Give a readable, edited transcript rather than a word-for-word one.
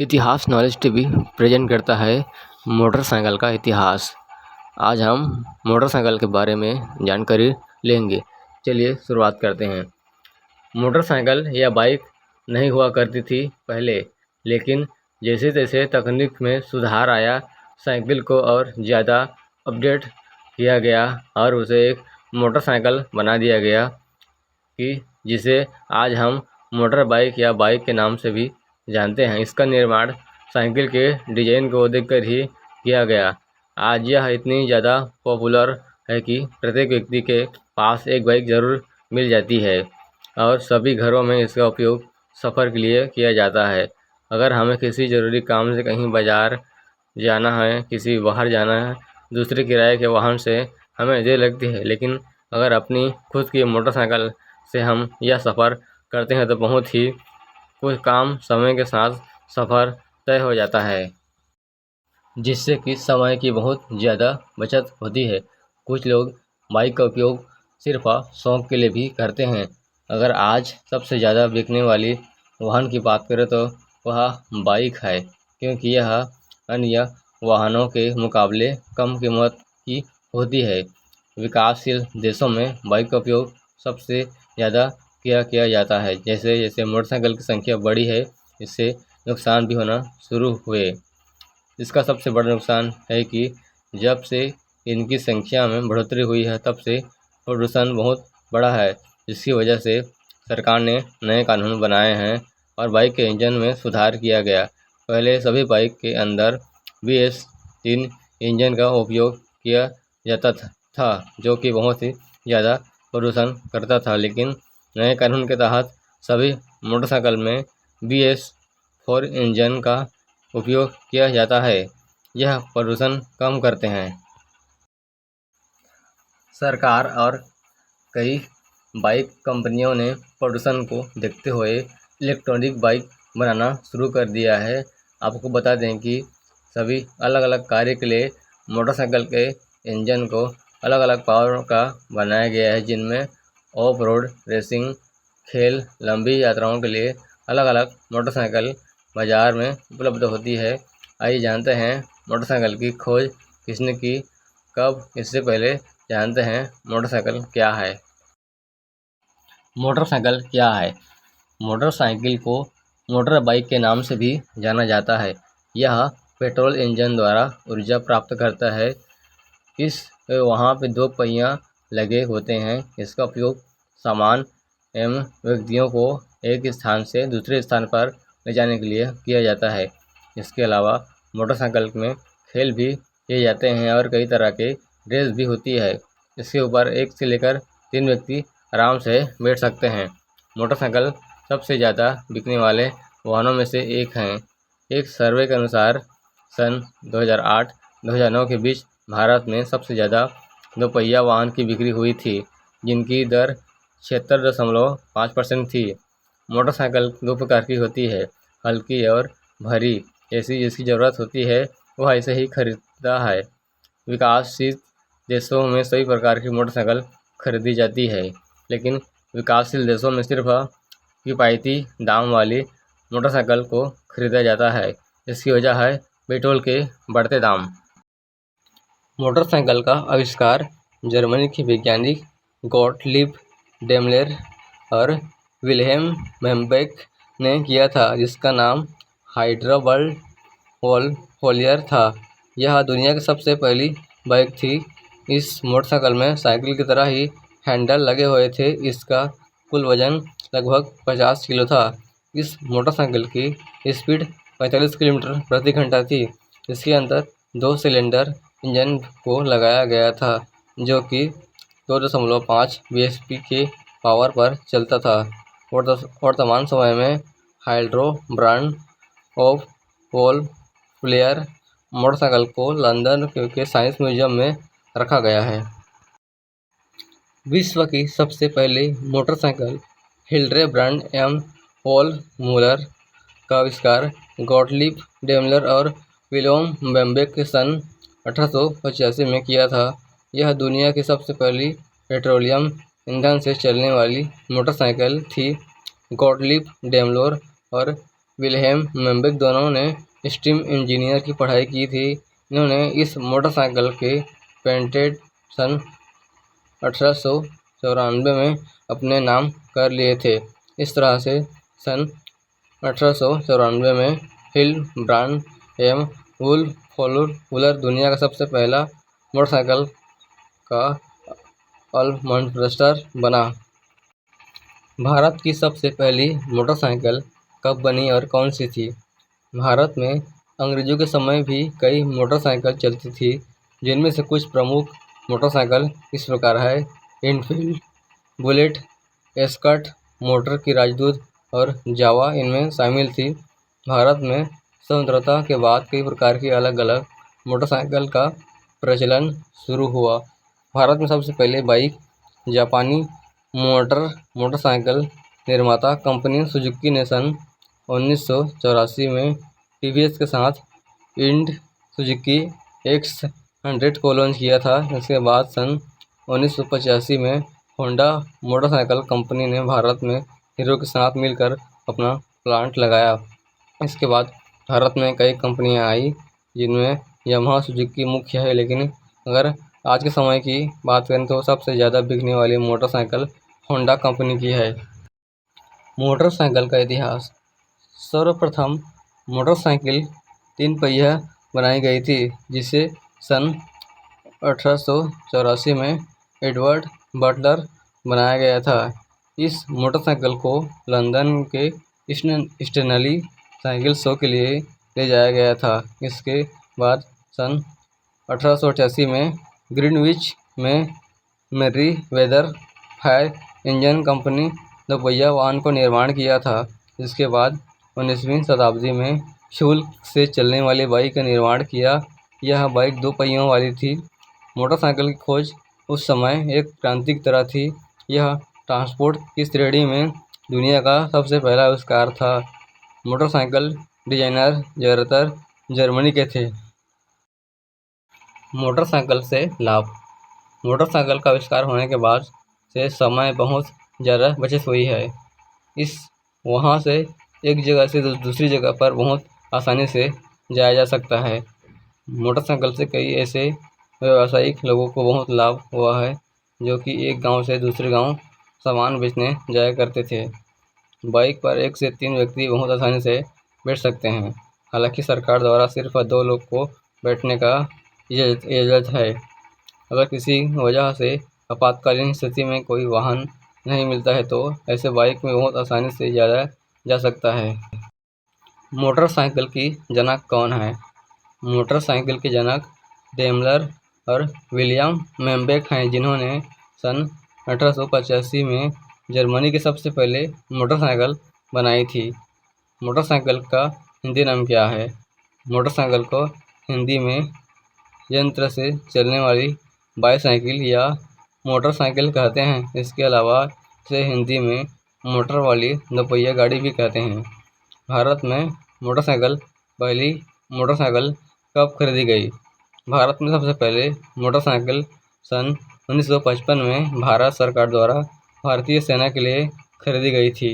इतिहास knowledge TV present करता है मोटरसाइकिल का इतिहास। आज हम मोटरसाइकिल के बारे में जानकारी लेंगे। चलिए शुरुआत करते हैं। मोटरसाइकिल या बाइक नहीं हुआ करती थी पहले, लेकिन जैसे जैसे तकनीक में सुधार आया, साइकिल को और ज़्यादा अपडेट किया गया और उसे एक मोटरसाइकिल बना दिया गया कि जिसे आज हम मोटर बाइक या बाइक के नाम से भी जानते हैं। इसका निर्माण साइकिल के डिज़ाइन को देखकर ही किया गया। आज यह इतनी ज़्यादा पॉपुलर है कि प्रत्येक व्यक्ति के पास एक बाइक ज़रूर मिल जाती है और सभी घरों में इसका उपयोग सफ़र के लिए किया जाता है। अगर हमें किसी ज़रूरी काम से कहीं बाज़ार जाना है, किसी बाहर जाना है, दूसरे किराए के वाहन से हमें देर लगती है, लेकिन अगर अपनी खुद की मोटरसाइकिल से हम यह सफ़र करते हैं तो बहुत ही कुछ काम समय के साथ सफ़र तय हो जाता है, जिससे कि समय की बहुत ज़्यादा बचत होती है। कुछ लोग बाइक का उपयोग सिर्फ शौक के लिए भी करते हैं। अगर आज सबसे ज़्यादा बिकने वाली वाहन की बात करें तो वह बाइक है, क्योंकि यह अन्य वाहनों के मुकाबले कम कीमत की होती है। विकासशील देशों में बाइक का उपयोग सबसे ज़्यादा किया जाता है। जैसे जैसे मोटरसाइकिल की संख्या बढ़ी है, इससे नुकसान भी होना शुरू हुए। इसका सबसे बड़ा नुकसान है कि जब से इनकी संख्या में बढ़ोतरी हुई है, तब से प्रदूषण बहुत बढ़ा है, जिसकी वजह से सरकार ने नए कानून बनाए हैं और बाइक के इंजन में सुधार किया गया। पहले सभी बाइक के अंदर BS3 इंजन का उपयोग किया जाता था, जो कि बहुत ही ज़्यादा प्रदूषण करता था, लेकिन नए कानून के तहत सभी मोटरसाइकिल में BS4 इंजन का उपयोग किया जाता है। यह प्रदूषण कम करते हैं। सरकार और कई बाइक कंपनियों ने प्रदूषण को देखते हुए इलेक्ट्रॉनिक बाइक बनाना शुरू कर दिया है। आपको बता दें कि सभी अलग अलग कार्य के लिए मोटरसाइकिल के इंजन को अलग अलग पावर का बनाया गया है, जिनमें ऑफ रोड, रेसिंग, खेल, लंबी यात्राओं के लिए अलग अलग मोटरसाइकिल बाज़ार में उपलब्ध होती है। आइए जानते हैं मोटरसाइकिल की खोज किसने की, कब। इससे पहले जानते हैं मोटरसाइकिल क्या है। मोटरसाइकिल क्या है? मोटरसाइकिल को मोटर बाइक के नाम से भी जाना जाता है। यह पेट्रोल इंजन द्वारा ऊर्जा प्राप्त करता है। इस वहाँ पे दो पहिया लगे होते हैं। इसका उपयोग सामान एवं व्यक्तियों को एक स्थान से दूसरे स्थान पर ले जाने के लिए किया जाता है। इसके अलावा मोटरसाइकिल में खेल भी किए जाते हैं और कई तरह के रेस भी होती है। इसके ऊपर 1 से लेकर 3 व्यक्ति आराम से बैठ सकते हैं। मोटरसाइकिल सबसे ज़्यादा बिकने वाले वाहनों में से एक हैं। एक सर्वे के अनुसार सन 2008-2009 के बीच भारत में सबसे ज़्यादा दोपहिया वाहन की बिक्री हुई थी, जिनकी दर 76.5% थी। मोटरसाइकिल दो प्रकार की होती है, हल्की और भारी। जैसी जिसकी ज़रूरत होती है वह ऐसे ही खरीदता है। विकासशील देशों में सभी प्रकार की मोटरसाइकिल खरीदी जाती है, लेकिन विकासशील देशों में सिर्फ किफ़ायती दाम वाली मोटरसाइकिल को खरीदा जाता है। इसकी वजह है पेट्रोल के बढ़ते दाम। मोटरसाइकिल का आविष्कार जर्मनी के वैज्ञानिक गॉटलीब डेमलेर और विल्हेम वेमबेक ने किया था, जिसका नाम हाइड्रोबल्ट वॉल्फोलियर था। यह दुनिया की सबसे पहली बाइक थी। इस मोटरसाइकिल में साइकिल की तरह ही हैंडल लगे हुए थे। इसका कुल वजन लगभग 50 किलो था। इस मोटरसाइकिल की स्पीड 45 किलोमीटर प्रति घंटा थी। इसके अंदर 2 सिलेंडर इंजन को लगाया गया था, जो कि 2.5 bhp के पावर पर चलता था। वर्तमान समय में हाइड्रो ब्रांड ऑफ वॉल्फोलियर मोटरसाइकिल को लंदन के साइंस म्यूजियम में रखा गया है। विश्व की सबसे पहली मोटरसाइकिल हिल्डेब्रांड एवं पॉल मूलर का आविष्कार गॉटलीब डेमलर और विल्हेम वेमबेक ने सन 1885 में किया था। यह दुनिया की सबसे पहली पेट्रोलियम ईंधन से चलने वाली मोटरसाइकिल थी। गॉटलीब डेमलर और विल्हेम मेम्बेक दोनों ने स्टीम इंजीनियर की पढ़ाई की थी। इन्होंने इस मोटरसाइकिल के पेटेंट सन 1894 में अपने नाम कर लिए थे। इस तरह से सन 1894 में हिलब्रांड एवं वुलर दुनिया का सबसे पहला मोटरसाइकिल का अलमंडस्टर बना। भारत की सबसे पहली मोटरसाइकिल कब बनी और कौन सी थी? भारत में अंग्रेजों के समय भी कई मोटरसाइकिल चलती थी, जिनमें से कुछ प्रमुख मोटरसाइकिल इस प्रकार है। इनफील्ड, बुलेट, एस्कॉर्ट, मोटर की राजदूत और जावा इनमें शामिल थी। भारत में स्वतंत्रता के बाद कई प्रकार की अलग अलग मोटरसाइकिल का प्रचलन शुरू हुआ। भारत में सबसे पहले बाइक जापानी मोटरसाइकिल निर्माता कंपनी सुजुकी ने सन 1984 में टीवीएस के साथ इंड सुजुकी X100 को लॉन्च किया था। इसके बाद सन 1985 में होंडा मोटरसाइकिल कंपनी ने भारत में हीरो के साथ मिलकर अपना प्लांट लगाया। इसके बाद भारत में कई कंपनियां आई, जिनमें यामाहा सुजुकी मुख्य है, लेकिन अगर आज के समय की बात करें तो सबसे ज़्यादा बिकने वाली मोटरसाइकिल होंडा कंपनी की है। मोटरसाइकिल का इतिहास। सर्वप्रथम मोटरसाइकिल 3 पहिया बनाई गई थी, जिसे सन 1884 में एडवर्ड बटलर बनाया गया था। इस मोटरसाइकिल को लंदन के स्टैनली साइकिल शो के लिए ले जाया गया था। इसके बाद सन 1888 में ग्रीनविच में मेरीवेदर फायर इंजन कंपनी 2 पहिया वाहन को निर्माण किया था। इसके बाद 19वीं शताब्दी में फ्यूल से चलने वाली बाइक का निर्माण किया। यह बाइक 2 पहियों वाली थी। मोटरसाइकिल की खोज उस समय एक क्रांति की तरह थी। यह ट्रांसपोर्ट की श्रेणी में दुनिया का सबसे पहला आविष्कार था। मोटरसाइकिल डिजाइनर ज़्यादातर जर्मनी के थे। मोटरसाइकिल से लाभ। मोटरसाइकिल का आविष्कार होने के बाद से समय बहुत ज़्यादा बचत हुई है। वहाँ से एक जगह से दूसरी जगह पर बहुत आसानी से जाया जा सकता है। मोटरसाइकिल से कई ऐसे व्यावसायिक लोगों को बहुत लाभ हुआ है, जो कि एक गांव से दूसरे गांव सामान बेचने जाया करते थे। बाइक पर 1 से 3 व्यक्ति बहुत आसानी से बैठ सकते हैं। हालांकि सरकार द्वारा सिर्फ 2 लोग को बैठने का इजाज़त है। अगर किसी वजह से आपातकालीन स्थिति में कोई वाहन नहीं मिलता है तो ऐसे बाइक में बहुत आसानी से जाया जा सकता है। मोटरसाइकिल की जनक कौन है? मोटरसाइकिल के जनक डेमलर और विलियम मेम्बेक हैं, जिन्होंने सन 1885 में जर्मनी के सबसे पहले मोटरसाइकिल बनाई थी। मोटरसाइकिल का हिंदी नाम क्या है? मोटरसाइकिल को हिंदी में यंत्र से चलने वाली बाईसाइकिल या मोटरसाइकिल कहते हैं। इसके अलावा इसे हिंदी में मोटर वाली 2 पहिया गाड़ी भी कहते हैं। भारत में पहली मोटरसाइकिल कब खरीदी गई? भारत में सबसे पहले मोटरसाइकिल सन 1955 में भारत सरकार द्वारा भारतीय सेना के लिए खरीदी गई थी।